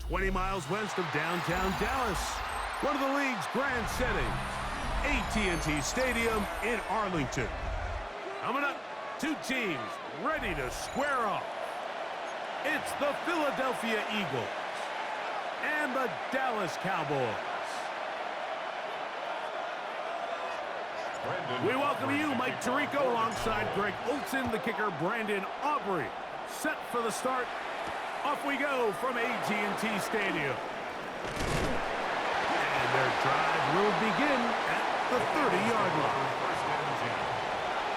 20 miles west of downtown Dallas, one of the league's grand settings, AT&T Stadium in Arlington. Coming up, two teams ready to square off. It's the Philadelphia Eagles and the Dallas Cowboys. We welcome you, Mike Tirico, alongside Greg Olson, the kicker, Brandon Aubrey. Set for the start. Off we go from AT&T Stadium. And their drive will begin at the 30-yard line. First down and 10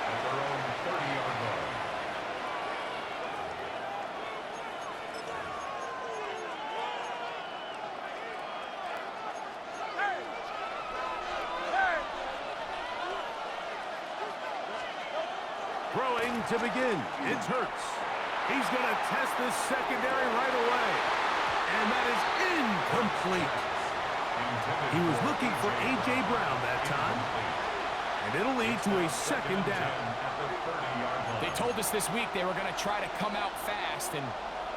at their own 30-yard line. Throwing to begin, it's Hurts. He's going to test this secondary right away. And that is incomplete. He was looking for A.J. Brown that time. And it'll lead to a second down. They told us this week they were going to try to come out fast. And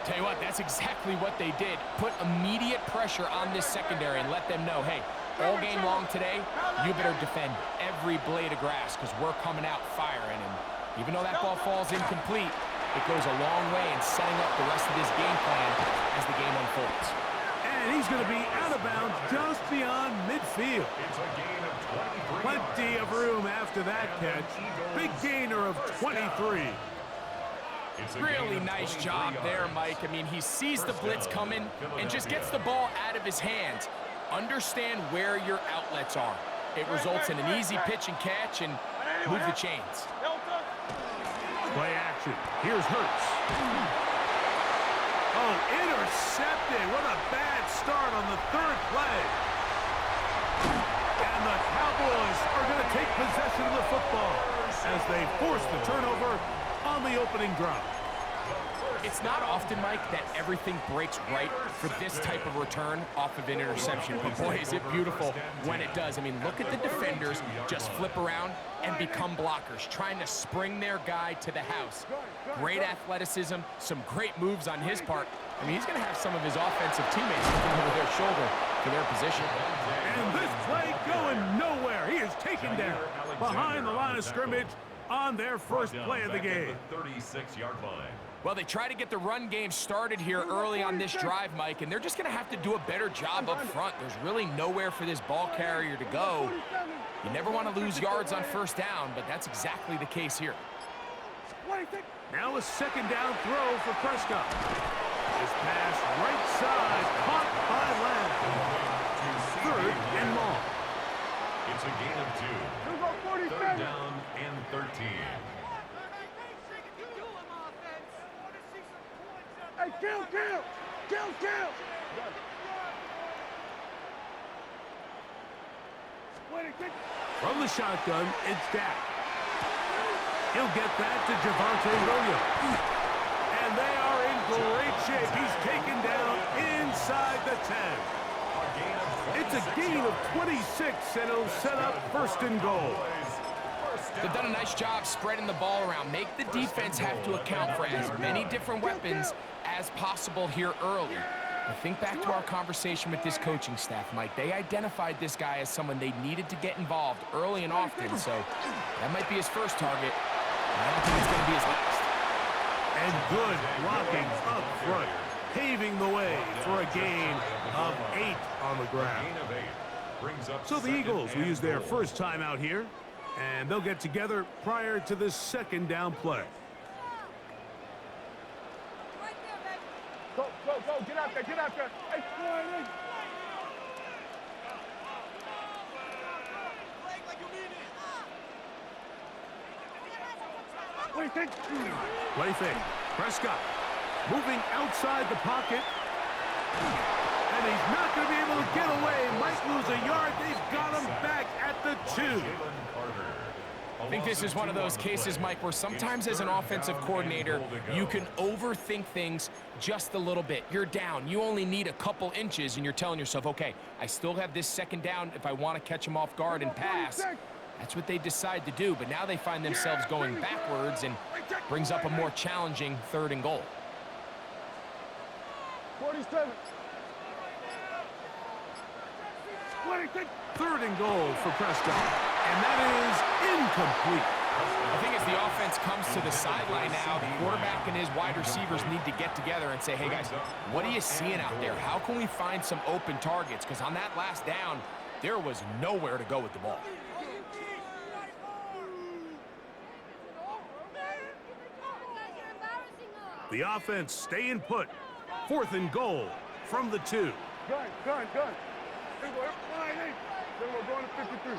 tell you what, that's exactly what they did. Put immediate pressure on this secondary and let them know, hey, all game long today, you better defend every blade of grass because we're coming out firing. And even though that ball falls incomplete, it goes a long way in setting up the rest of this game plan as the game unfolds. And he's going to be out of bounds just beyond midfield. It's a gain of 23. Plenty of room after that catch. Big gainer of 23. Really nice job there, Mike. I mean, he sees the blitz coming and just gets the ball out of his hands. Understand where your outlets are. It results in an easy pitch and catch and move the chains. Play action. Here's Hurts. Oh, intercepted. What a bad start on the third play. And the Cowboys are going to take possession of the football as they force the turnover on the opening drive. It's not often, Mike, that everything breaks right for this type of return off of an interception. But boy, is it beautiful when it does. I mean, look at the defenders just flip around and become blockers, trying to spring their guy to the house. Great athleticism, some great moves on his part. I mean, he's going to have some of his offensive teammates looking over their shoulder for their position. And this play going nowhere. He is taken down behind the line of scrimmage on their first play of the game. 36-yard line. Well, they try to get the run game started here early on this drive, Mike, and they're just going to have to do a better job up front. There's really nowhere for this ball carrier to go. You never want to lose yards on first down, but that's exactly the case here. Now a second down throw for Prescott. This pass right side, caught by Lamb. Third and long. It's a gain of 2. Third down and 13. Hey, kill! From the shotgun, it's Dak. He'll get that to Javonte Williams. And they are in great shape. He's taken down inside the 10. It's a gain of 26, and it'll set up first and goal. They've done a nice job spreading the ball around. Make the defense have to account for as many different weapons as possible here early. But think back to our conversation with this coaching staff, Mike. They identified this guy as someone they needed to get involved early and often, so that might be his first target. I don't think it's going to be his last. And good blocking up front, paving the way for a gain of 8 on the ground. So the Eagles will use their first time out here, and they'll get together prior to this second down play. Go, get out there. Hey, what do you think? Play fake. Prescott moving outside the pocket. And he's not going to be able to get away. Might lose a yard. They've got him back at the 2. I think this is one of those cases, Mike, where sometimes as an offensive coordinator, you can overthink things just a little bit. You're down. You only need a couple inches, and you're telling yourself, okay, I still have this second down if I want to catch him off guard and pass. That's what they decide to do, but now they find themselves going backwards and brings up a more challenging third and goal. 47. Third and goal for Prescott. And that is incomplete. I think as the offense comes to the sideline now, the quarterback and his wide receivers need to get together and say, hey, guys, what are you seeing out there? How can we find some open targets? Because on that last down, there was nowhere to go with the ball. The offense staying put. Fourth and goal from the 2. Gun. Here we go. Then we're going to 53.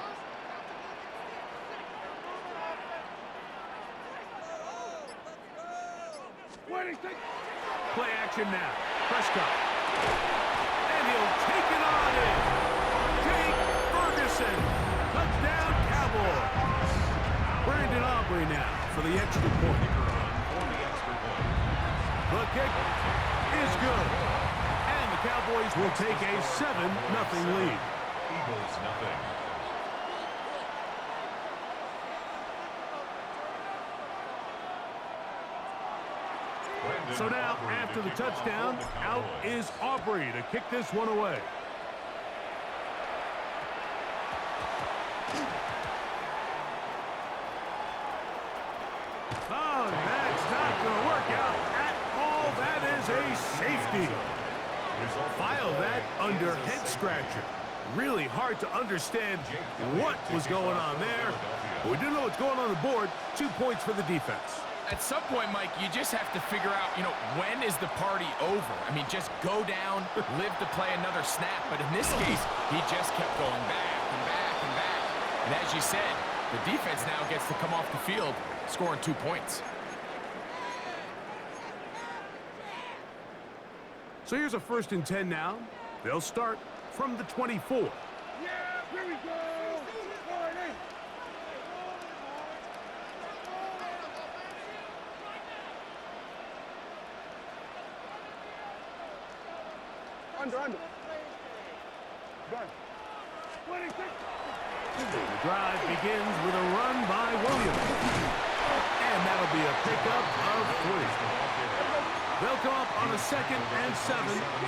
Play action now. Prescott. And he'll take it on in. Jake Ferguson. Touchdown, Cowboys. Brandon Aubrey now for the extra point. The kick is good. And the Cowboys will take a 7-0 lead. Eagles nothing. So now, after the touchdown, out is Aubrey to kick this one away. Oh, that's not going to work out at all. That is a safety. File that under head scratcher. Really hard to understand what was going on there. But we do know what's going on the board. 2 points for the defense. At some point, Mike, you just have to figure out, when is the party over? I mean, just go down, live to play another snap. But in this case, he just kept going back and back and back. And as you said, the defense now gets to come off the field, scoring 2 points. So here's a 1st and 10 now. They'll start from the 24. Yeah, here we go. Under. Gun. The drive begins with a run by Williams. And that'll be a pickup of 3. They'll come up on a 2nd and 7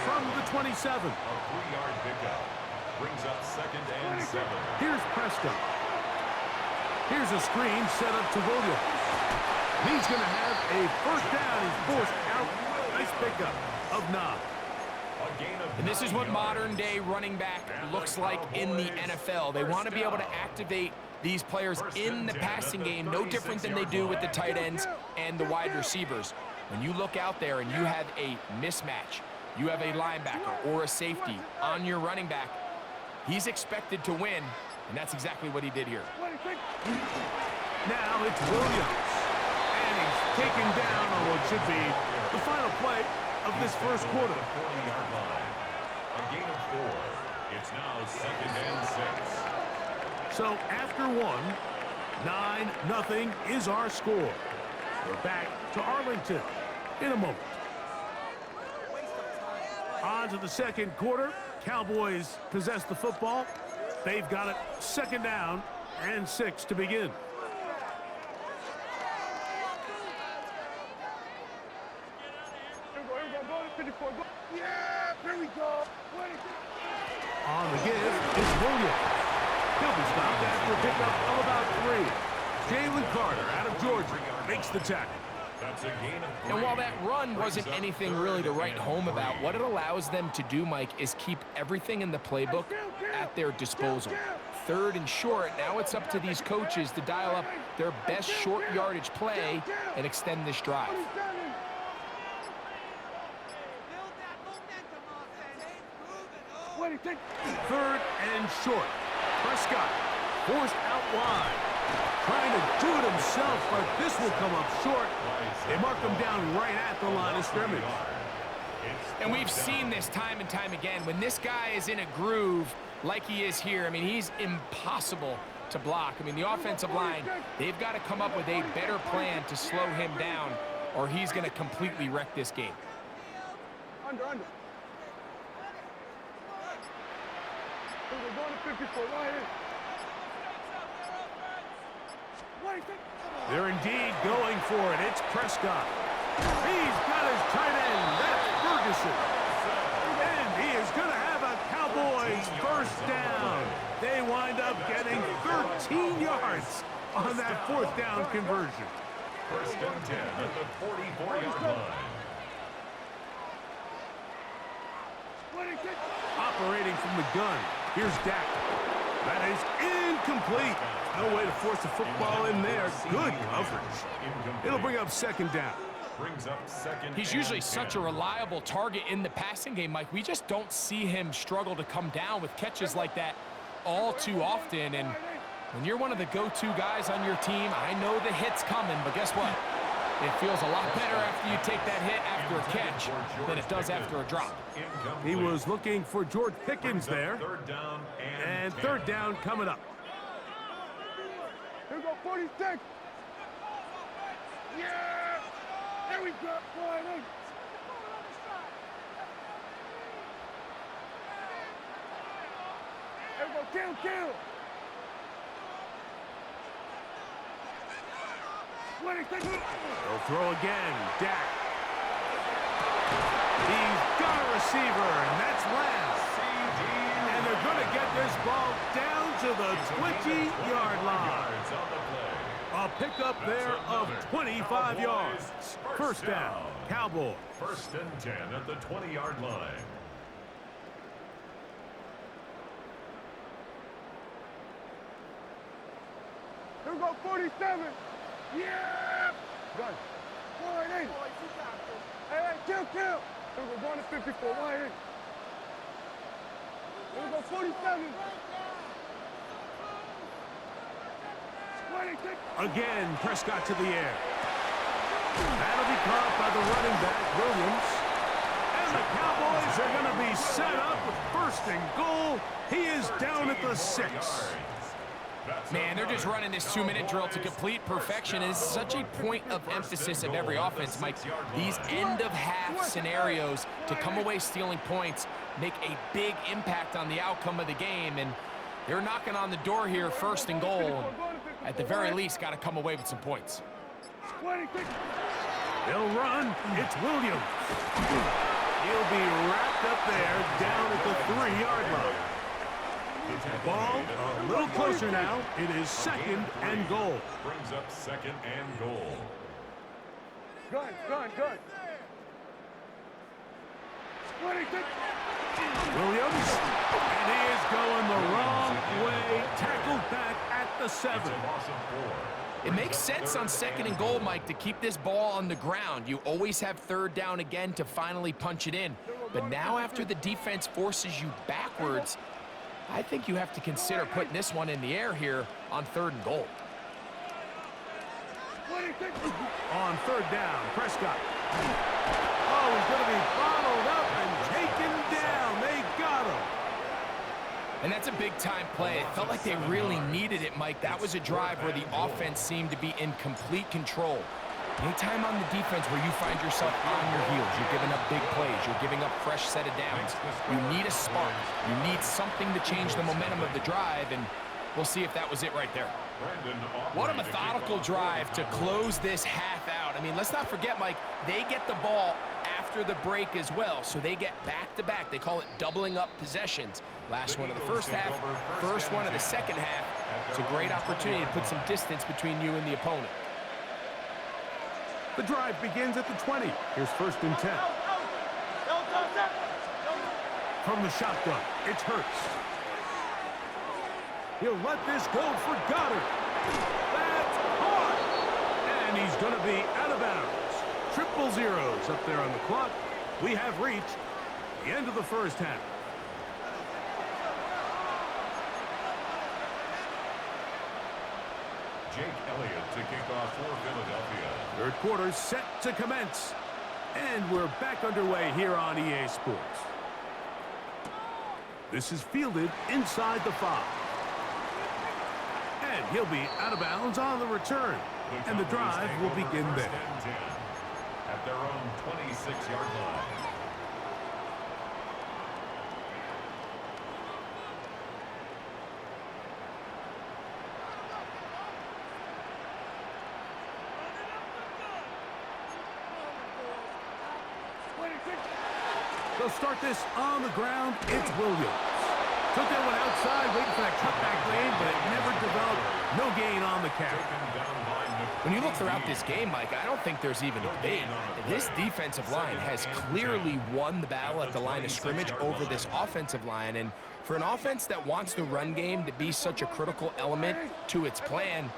from the 27. A 3-yard pickup brings up 2nd and 7. Here's Prescott. Here's a screen set up to Williams. He's going to have a 1st down. He's forced out. Nice pickup of 9. And this is what modern-day running back looks like in the NFL. They want to be able to activate these players in the passing game, no different than they do with the tight ends and the wide receivers. When you look out there and you have a mismatch, you have a linebacker or a safety on your running back, he's expected to win, and that's exactly what he did here. Now it's Williams, and he's taken down on what should be the final play of this first quarter. 40-yard line. A gain of 4. It's now 2nd and 6. So after 1, 9-0 is our score. We're back to Arlington in a moment. On to the second quarter. Cowboys possess the football. They've got it 2nd down and 6 to begin. Yeah, here we go. On the give is Williams. He'll be stopped after a pickup of about 3. Jalen Carter out of Georgia makes the tackle. That's a gain of 3. And while that run wasn't anything really to write home about, what it allows them to do, Mike, is keep everything in the playbook at their disposal. 3rd and short, now it's up to these coaches to dial up their best short yardage play and extend this drive. 3rd and short. Prescott forced out wide. Trying to do it himself, but this will come up short. They mark him down right at the line of scrimmage. And we've seen this time and time again. When this guy is in a groove like he is here, I mean, he's impossible to block. I mean, the offensive line, they've got to come up with a better plan to slow him down, or he's going to completely wreck this game. Under. We're going to 54 right here. They're indeed going for it. It's Prescott. He's got his tight end. That's Ferguson. And he is going to have a Cowboys 1st down. 14 yards on that fourth down conversion. First and 10 at the 44-yard line. Operating from the gun. Here's Dak. That is incomplete. No way to force the football in there. Good coverage. It'll bring up second down. He's usually such a reliable target in the passing game, Mike. We just don't see him struggle to come down with catches like that all too often. And when you're one of the go-to guys on your team, I know the hit's coming, but guess what? It feels a lot better after you take that hit after a catch than it does after a drop. He was looking for George Pickens there. And third down coming up. Here we go, 46. Yeah! There we go. Flying. There we go, kill. 26. They'll throw again. Dak. He's got a receiver, and that's Lamb. And they're going to get this ball down to the 20-yard line. A pickup there of 25 yards. First down, Cowboys. First and 10 at the 20-yard line. Here we go, 47. Yeah! Gun. Wide in. Hey, kill. Here we go, going to 54. Wide in. Here we go, 47. 26. Again, Prescott to the air. That'll be caught by the running back, Williams. And the Cowboys are going to be set up with first and goal. He is down at the 6. Man, they're just running this 2-minute drill to complete perfection. It's such a point of emphasis of every offense, Mike. These end-of-half scenarios to come away stealing points make a big impact on the outcome of the game, and they're knocking on the door here, first and goal. At the very least, got to come away with some points. They'll run. It's Williams. He'll be wrapped up there down at the 3-yard line. Ball a little closer now. It is second and goal. Brings up second and goal. Gun. 26. Williams, and he is going the wrong way. Tackled back at the 7. It makes sense on second and goal, Mike, to keep this ball on the ground. You always have third down again to finally punch it in. But now after the defense forces you backwards, I think you have to consider putting this one in the air here on third and goal. On third down, Prescott. Oh, he's going to be bottled up and taken down. They got him. And that's a big-time play. It felt like they really needed it, Mike. That was a drive where the offense seemed to be in complete control. Anytime on the defense where you find yourself on your heels, you're giving up big plays, you're giving up fresh set of downs, you need a spark. You need something to change the momentum of the drive, and we'll see if that was it right there. What a methodical drive to close this half out. I mean, let's not forget, Mike, they get the ball after the break as well, so they get back-to-back. They call it doubling up possessions. Last one of the first half, first one of the second half. It's a great opportunity to put some distance between you and the opponent. The drive begins at the 20. Here's first and 10. From the shotgun, it's Hurts. He'll let this go for Goddard. That's caught. And he's going to be out of bounds. Triple zeros up there on the clock. We have reached the end of the first half. Jake Elliott to kick off for Philadelphia. Third quarter set to commence. And we're back underway here on EA Sports. This is fielded inside the 5. And he'll be out of bounds on the return. And the drive will begin there. At their own 26-yard line. They'll start this on the ground. It's Williams. Took that one outside, waiting for that cutback lane, but it never developed. No gain on the carry. When you look throughout this game, Mike, I don't think there's even a debate. This defensive line has clearly won the battle at the line of scrimmage over this offensive line. And for an offense that wants the run game to be such a critical element to its plan,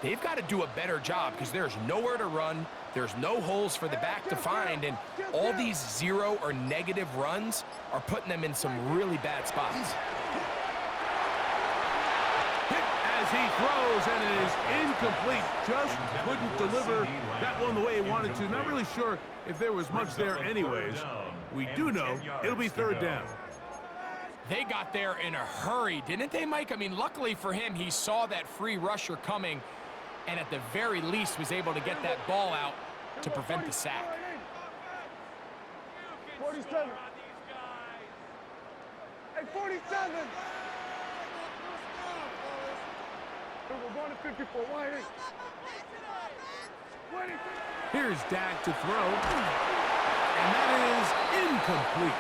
they've got to do a better job because there's nowhere to run. There's no holes for the back to find. And all these zero or negative runs are putting them in some really bad spots. As he throws, and it is incomplete. Just couldn't deliver that one the way he wanted to. Not really sure if there was much there anyways. We do know it'll be third down. They got there in a hurry, didn't they, Mike? I mean, luckily for him, he saw that free rusher coming and at the very least was able to get that ball out to prevent the sack. 47. Hey, 47. We're going to 54. Why ain't? Here's Dak to throw. And that is incomplete.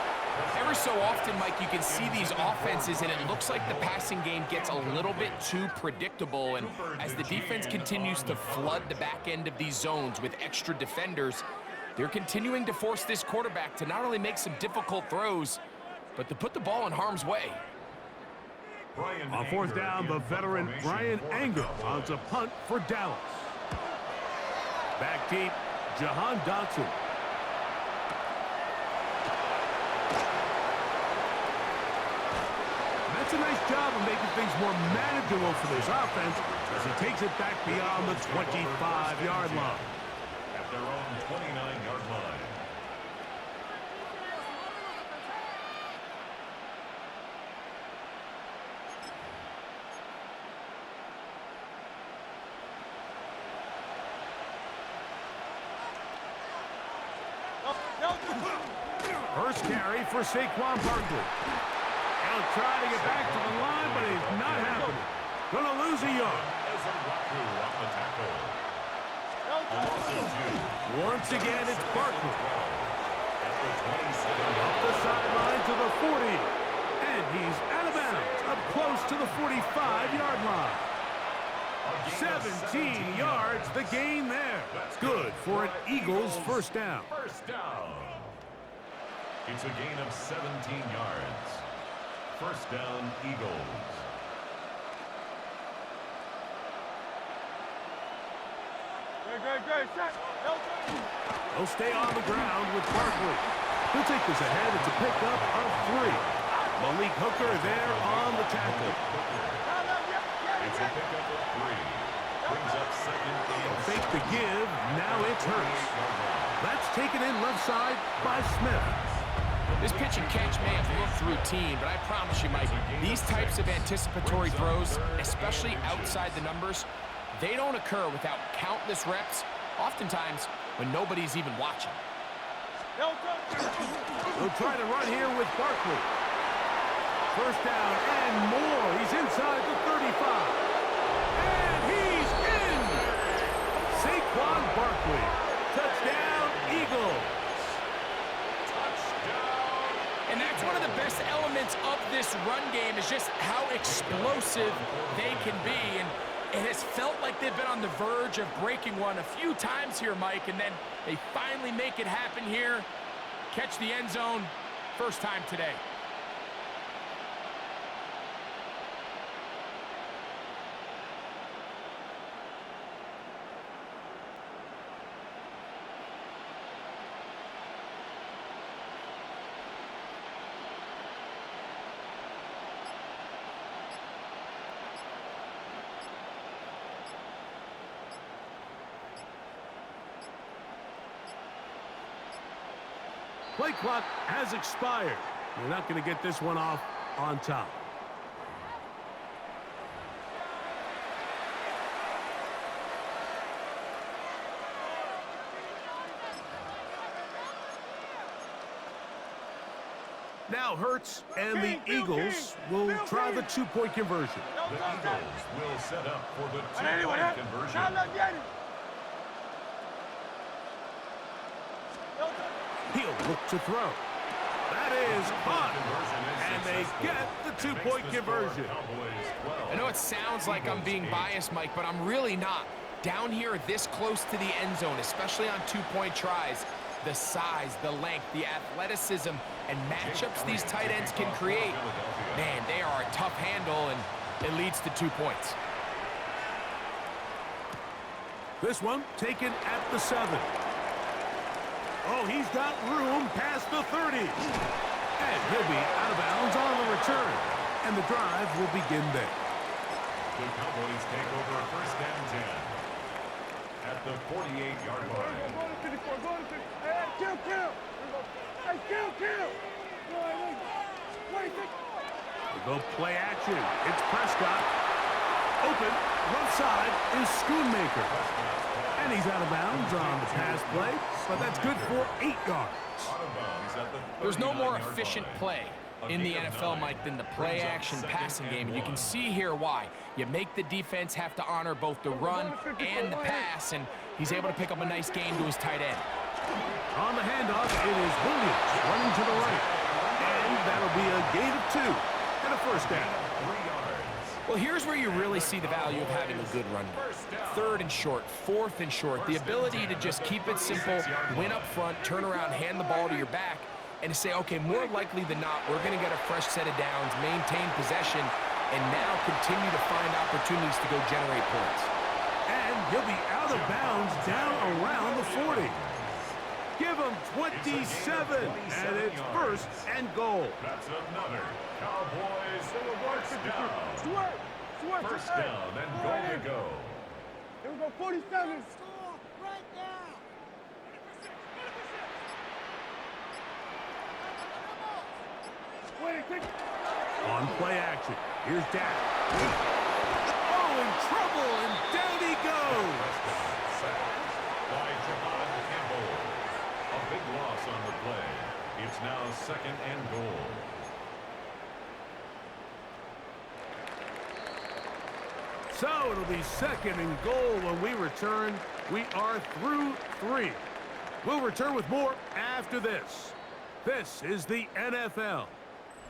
Every so often, Mike, you can see these offenses, and it looks like the passing game gets a little bit too predictable. And as the defense continues to flood the back end of these zones with extra defenders, they're continuing to force this quarterback to not only make some difficult throws, but to put the ball in harm's way. On fourth down, the veteran Brian Anger on a punt for Dallas. Back deep, Jahan Dotson. That's a nice job of making things more manageable for this offense as he takes it back beyond the 25-yard line. At their own 29-yard line. First carry for Saquon Barkley. He'll try to get back to the line, but it's not happening. Gonna lose a yard. Once again, it's Barkley. Up the sideline to the 40. And he's out of bounds, up close to the 45-yard line. 17 yards, the gain there. Good for an Eagles first down. First down. It's a gain of 17 yards. First down, Eagles. Great. He'll stay on the ground with Barkley. He'll take this ahead. It's a pickup of 3. Malik Hooker there on the tackle. It's a pickup of 3. Brings up second and Fake the give. Now it's Hurts. That's taken in left side by Smith. This pitch and catch may have looked routine, but I promise you, Mike, these types of anticipatory throws, especially outside the numbers, they don't occur without countless reps, oftentimes when nobody's even watching. He'll try to run here with Barkley. First down and more. He's inside the 35. And he's in! Saquon Barkley. Touchdown, Eagles. And that's one of the best elements of this run game is just how explosive they can be. And it has felt like they've been on the verge of breaking one a few times here, Mike, and then they finally make it happen here. Catch the end zone, first time today. Play clock has expired. We're not going to get this one off on top. Now Hurts and the Eagles will try the two-point conversion. The Eagles will set up for the two-point conversion. He'll look to throw. That is caught. And they get the two-point conversion. I know it sounds like I'm being biased, Mike, but I'm really not. Down here this close to the end zone, especially on two-point tries, the size, the length, the athleticism, and matchups these tight ends can create, man, they are a tough handle, and it leads to 2 points. This one taken at the 7. Oh, he's got room past the 30. And he'll be out of bounds on the return. And the drive will begin there. The Cowboys take over first and 10 at the 48-yard line. Go to 54, go to 54. Hey, kill. Hey, kill. Wait. We'll go play action. It's Prescott. Open, left side is Schoonmaker. And he's out of bounds on the pass play, but that's good for 8 yards. There's no more efficient play in the NFL, Mike, than the play-action passing game. And you can see here why. You make the defense have to honor both the run and the pass, and he's able to pick up a nice gain to his tight end. On the handoff, it is Williams running to the right. And that'll be a gain of 2 and a first down. Well, here's where you really see the value of having a good run game. 3rd and short, 4th and short. The ability to just keep it simple, win up front, turn around, hand the ball to your back, and to say, okay, more likely than not, we're going to get a fresh set of downs, maintain possession, and now continue to find opportunities to go generate points. And he'll be out of bounds down around the 40. Give him 27, and it's first and goal. That's another Cowboys first down. Sweat. First down and goal to go. Here we go, 47. On play action, here's Dak. Oh, in trouble, and down he goes. By Javon Campbell. A big loss on the play. It's now 2nd and goal. So it'll be 2nd and goal when we return. We are through 3. We'll return with more after this. This is the NFL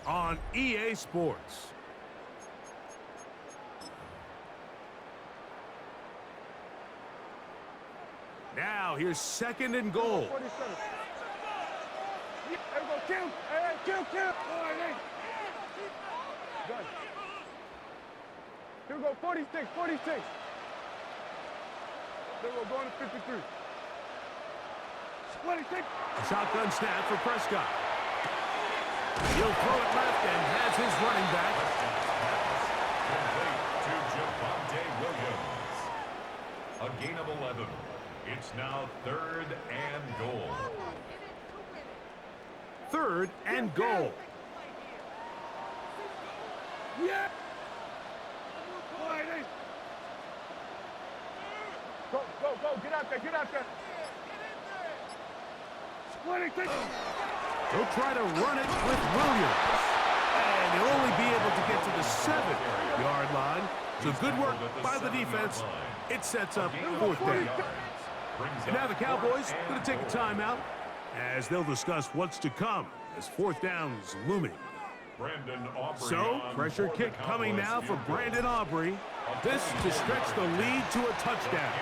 on EA Sports. Now here's 2nd and goal. 47. Here we go, kill. Hey, kill. Done. Here we go, 46. Then we're going to 53. 26. A shotgun snap for Prescott. He'll throw it left and has his running back. Complete to Javonte Williams. A gain of 11. It's now 3rd and goal. 3rd and goal. Yeah. Go. Get out there. 26. He'll try to run it with Williams. And he'll only be able to get to the 7-yard line. So good work by the defense. It sets up 4th down. And now the Cowboys going to take a timeout as they'll discuss what's to come as 4th down's looming. So, pressure kick coming now for Brandon Aubrey. This to stretch the lead to a touchdown.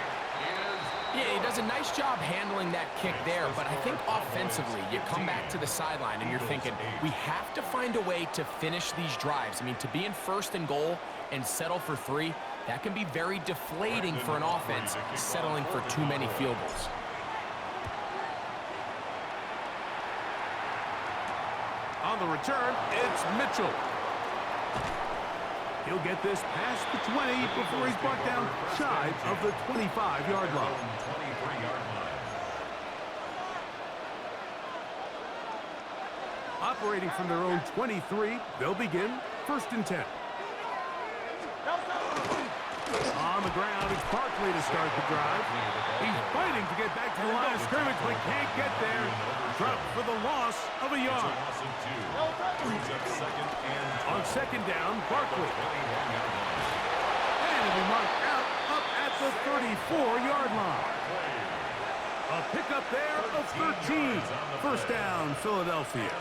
Yeah, he does a nice job handling that kick there, but I think offensively, you come back to the sideline and you're thinking, we have to find a way to finish these drives. I mean, to be in 1st and goal and settle for 3, that can be very deflating for an offense settling for too many field goals. On the return, it's Mitchell. He'll get this past the 20 before he's brought down shy of the 25-yard line. Operating from their own 23, they'll begin 1st and 10. On the ground, it's Barkley to start the drive. He's fighting to get back to the line of scrimmage, but can't get there. Dropped for the loss of a yard. On 2nd down, Barkley. And he'll be marked out up at the 34-yard line. A pickup there of 13. First down, Philadelphia.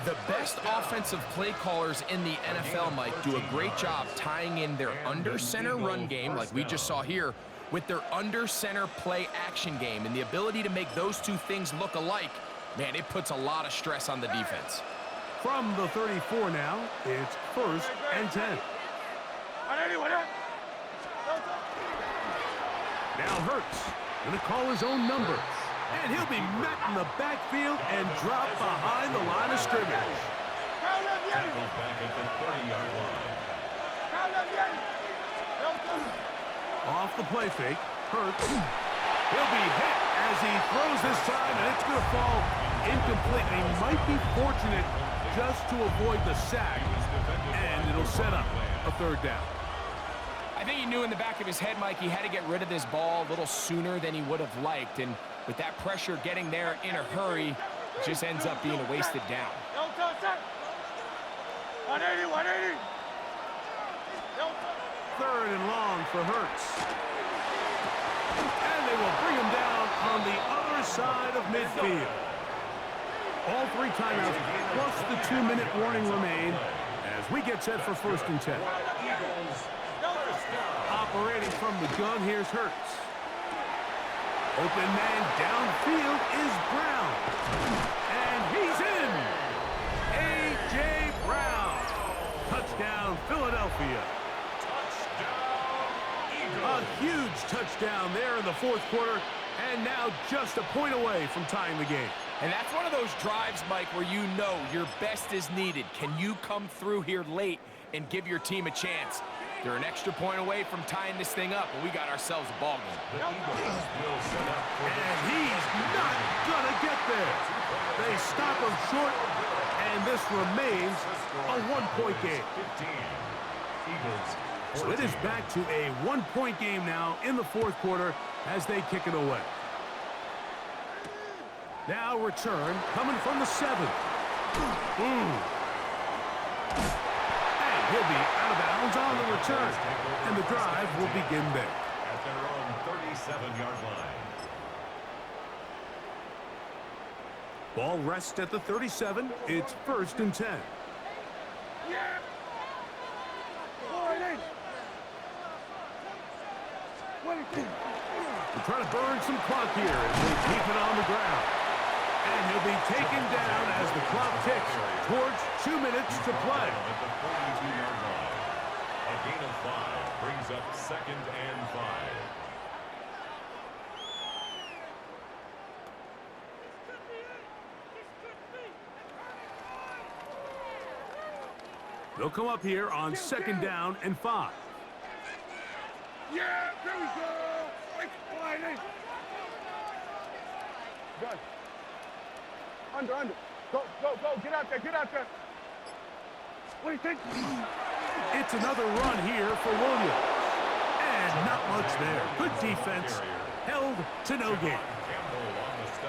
The best offensive play callers in the NFL, Mike, do a great job tying in their under-center run game, like we just saw here, with their under-center play action game. And the ability to make those two things look alike, man, it puts a lot of stress on the defense. From the 34 now, it's first and 10. Now Hurts going to call his own number. And he'll be met in the backfield and dropped behind the line of scrimmage. Tackled back at the 30-yard line. Off the play fake, Hurts. He'll be hit as he throws this time, and it's going to fall incomplete. He might be fortunate just to avoid the sack, and it'll set up a third down. I think he knew in the back of his head, Mike, he had to get rid of this ball a little sooner than he would have liked. And with that pressure getting there in a hurry, it just ends up being a wasted down. 180. Third and long for Hurts. And they will bring him down on the other side of midfield. All three timeouts plus the 2-minute warning remain as we get set for first and 10. Operating from the gun, here's Hurts. Open man downfield is Brown. And he's in. A.J. Brown. Touchdown, Philadelphia. A huge touchdown there in the fourth quarter, and now just a point away from tying the game. And that's one of those drives, Mike, where you know your best is needed. Can you come through here late and give your team a chance? They're an extra point away from tying this thing up, and we got ourselves a ball game. And he's not gonna get there. They stop him short, and this remains a one-point game. So it is back to a one-point game now in the fourth quarter as they kick it away. Now return coming from the 7. And he'll be out of bounds on the return. And the drive will begin there. At their own 37-yard line. Ball rests at the 37. It's first and 10. We're trying to burn some clock here as they keep it on the ground. And he'll be taken down as the clock ticks towards 2 minutes to play. At the 42-yard line. A gain of 5 brings up second and 5. They'll come up here on second down and 5. Yeah, there we go. Good. Under. Go. Get out there. What do you think? It's another run here for Williams. And not much there. Good defense. Held to no gain.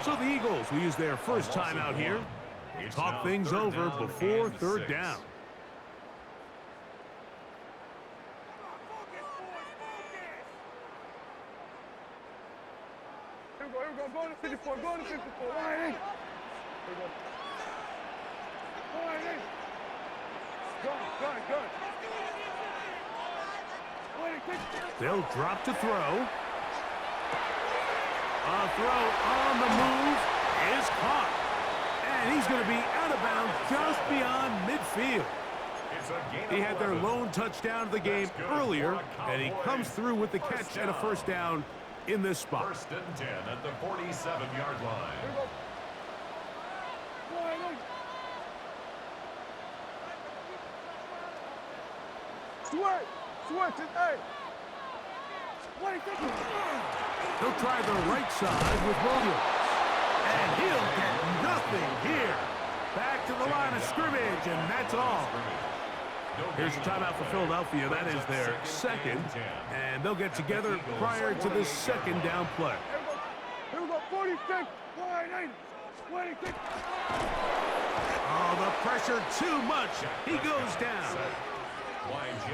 So the Eagles will use their first time out here. Talk things over before third down. Here we go. Go to 54. Wide in. Good. They'll drop to throw. A throw on the move is caught. And he's going to be out of bounds just beyond midfield. He had their lone touchdown of the game earlier, and he comes through with the catch and a first down in this spot. First and 10 at the 47-yard line. Switch it, hey! What are you thinking? He'll try the right side with Williams. And he'll get nothing here. Back to the line of scrimmage, and that's all. Here's a timeout for Philadelphia. That is their second. And they'll get together prior to this second down play. Here we go, 46, wide 26. Oh, the pressure too much. He goes down.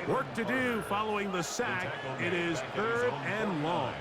Work to do following the sack. It is third and long.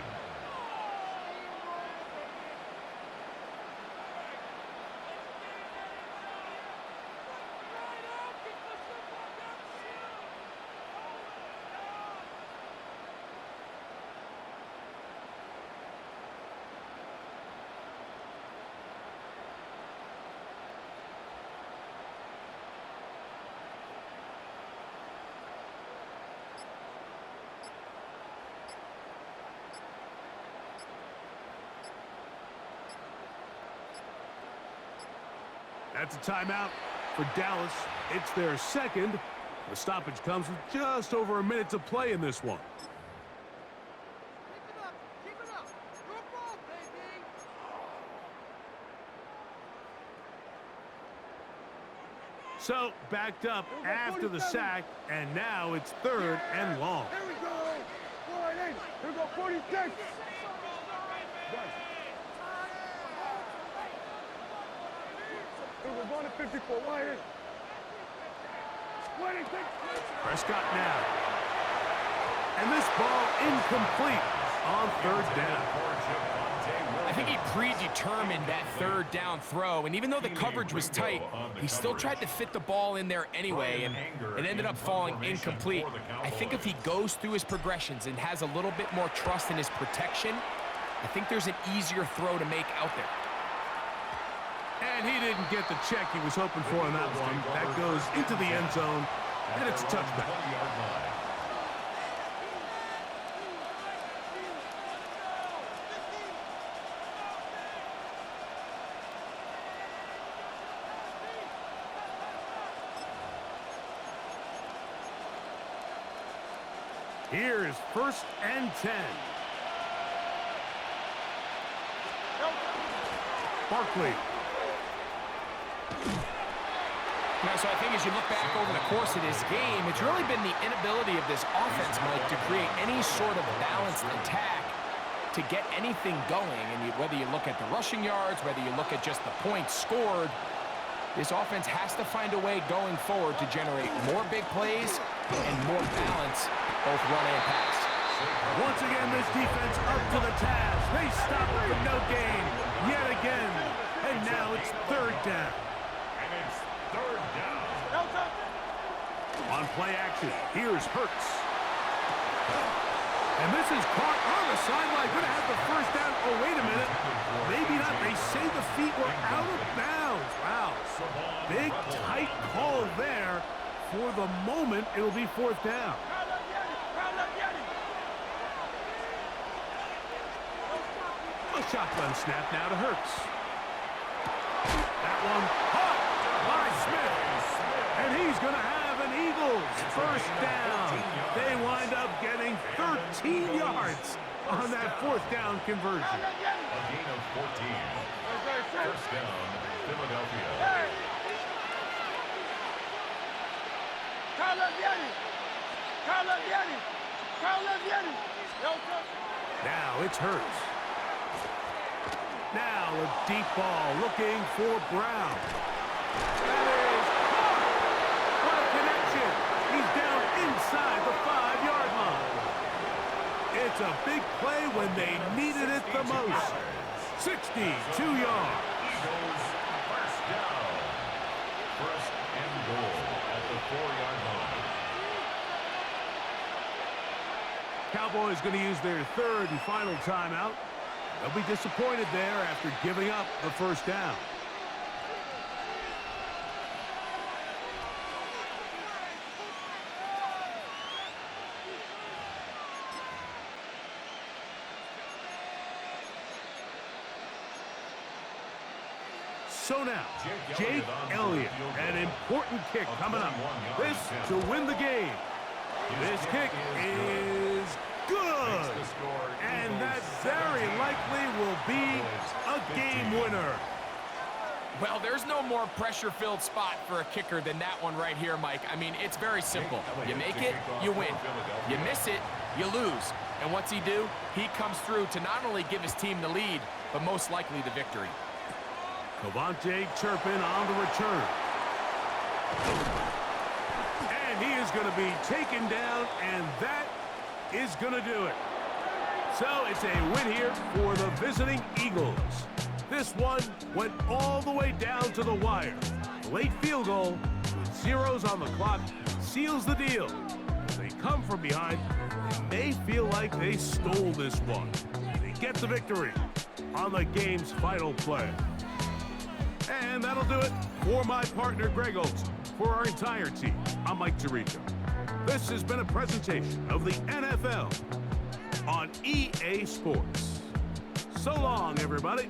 That's a timeout for Dallas. It's their second. The stoppage comes with just over a minute to play in this one. Keep it up. Good ball, baby. So, backed up after the sack, and now it's third and long. Here we go. Wide 8. Here we go, 46. We're going to 54. Wide 8. Prescott now. And this ball incomplete on third down. I think he predetermined that third down throw, and even though the coverage was tight, he still tried to fit the ball in there anyway, and it ended up falling incomplete. I think if he goes through his progressions and has a little bit more trust in his protection, I think there's an easier throw to make out there. And he didn't get the check he was hoping for on that one. That goes into the end zone, and it's a touchback. Here's 1st and 10. Barkley. Now, so I think as you look back over the course of this game, it's really been the inability of this offense, Mike, to create any sort of balanced attack to get anything going. And whether you look at the rushing yards, whether you look at just the points scored, this offense has to find a way going forward to generate more big plays and more balance, both run and pass. Once again, this defense up to the task. They stop it for no gain yet again. And now it's third down. And it's third down. On play action, here's Hurts. And this is caught on the sideline. Going to have the first down. Oh, wait a minute. Maybe not. They say the feet were out of bounds. Wow. Big, tight call there. For the moment, it'll be fourth down. A shotgun snap now to Hurts. That one caught by Smith. And he's going to have an Eagles first down. They wind up getting 13 yards on that fourth down conversion. A gain of 14. First down, Philadelphia. Now it's Hurts. Now a deep ball looking for Brown. That is caught. What a connection. He's down inside the 5-yard line. It's a big play when they needed it the most. 62 yards. Eagles first down. First and goal at the 4-yard line. Cowboys going to use their third and final timeout. They'll be disappointed there after giving up the first down. So now, Jake Elliott, an important kick coming up. This to win the game. This kick is good. And that very likely will be a game winner. Well, there's no more pressure-filled spot for a kicker than that one right here, Mike. I mean, it's very simple. You make it, you win. You miss it, you lose. And what's he do? He comes through to not only give his team the lead, but most likely the victory. Cavante Turpin on the return. And he is going to be taken down, and that is going to do it. So it's a win here for the visiting Eagles. This one went all the way down to the wire. Late field goal with zeros on the clock seals the deal. As they come from behind, they may feel like they stole this one. They get the victory on the game's final play. And that'll do it for my partner, Greg Olson. For our entire team, I'm Mike Tirico. This has been a presentation of the NFL on EA Sports. So long, everybody.